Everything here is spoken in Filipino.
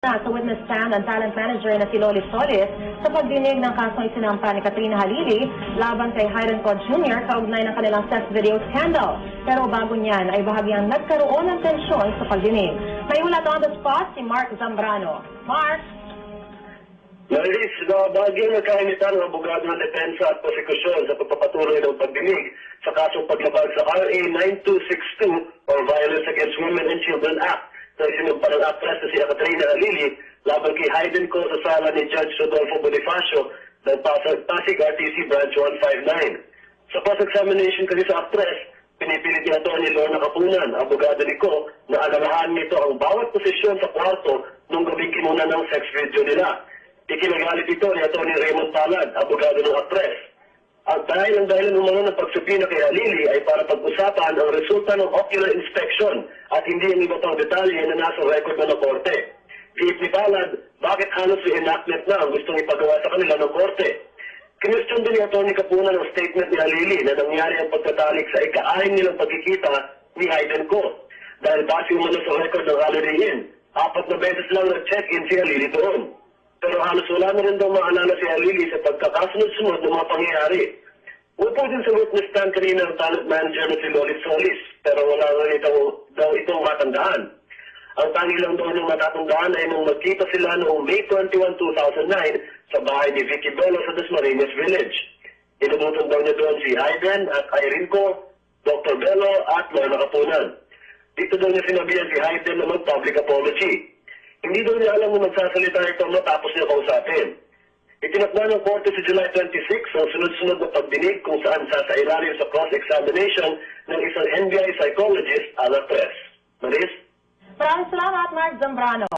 Sa witness stand ang talent manager na si Lolis Solis sa pagdinig ng kasong isinampa ni Katrina Halili laban kay Hayden Cod Jr. kaugnay ng kanilang sex video scandal. Pero bago niyan ay bahagyang nagkaroon ng tensyon sa pagdinig. May ulat on the spot si Mark Zambrano. Mark? Laris, bahagyang nagkainitan ng abogado ng depensa at prosekusyon sa pagpapatuloy ng pagdinig sa kasong paglabag sa RA 9262 or Violence Against Women and Children Act na isinumpa ng actress na si Katrina Halili laban kay Hayden Cod sa sala ni Judge Rodolfo Bonifacio ng Pasig RTC Branch 159. Sa cross-examination kasi sa actress, pinipilit ni Atty. Lorna Kapunan, abogado ni Co, na alalahan nito ang bawat posisyon sa kwarto nung gabing kinuna ng sex video nila. Ikinagalit ito ni Atty. Raymond Palad, abogado ng actress. Ang dahilan umano ng pagsubina kay Halili ay para pag-usapan ang resulta ng ocular inspection at hindi ang iba pang detalye na nasa record na ng korte. Giit ni Palad, bakit halos reenactment na ang gustong ipagawa sa kanila ng korte? Kinustyon din ni Atty. Kapunan ang statement ni Halili na nangyari ang pagtatalik sa ika-9 nilang pagkikita ni Hayden Cod. Dahil base umano sa record ng Holiday Inn, 4 na beses lang nag-check-in si Halili doon. Pero halos wala na rin daw maalala si Halili sa pagkakasunod-sunod ng mga pangyayari. Upo din sa witness stand kanina ang talent manager na si Lolis Solis, pero wala na daw itong matandaan. Ang tangi lang daw niyang matatandaan ay nung magkita sila noong May 21, 2009 sa bahay ni Vicky Bello sa Dasmariñas Village. Inabutan daw niya doon si Hayden at Irene Co, Dr. Bello at Lorna Kapunan. Dito daw niya sinabihan si Hayden na mag-public apology. Hindi daw niya alam na magsasalita ito matapos niya kausapin. Itinakda ng korte sa July 26 ang sunod-sunod na pagdinig kung saan sasailalim sa cross-examination ng isang NBI psychologist at actress. Maris? Maraming salamat, Mark Zambrano.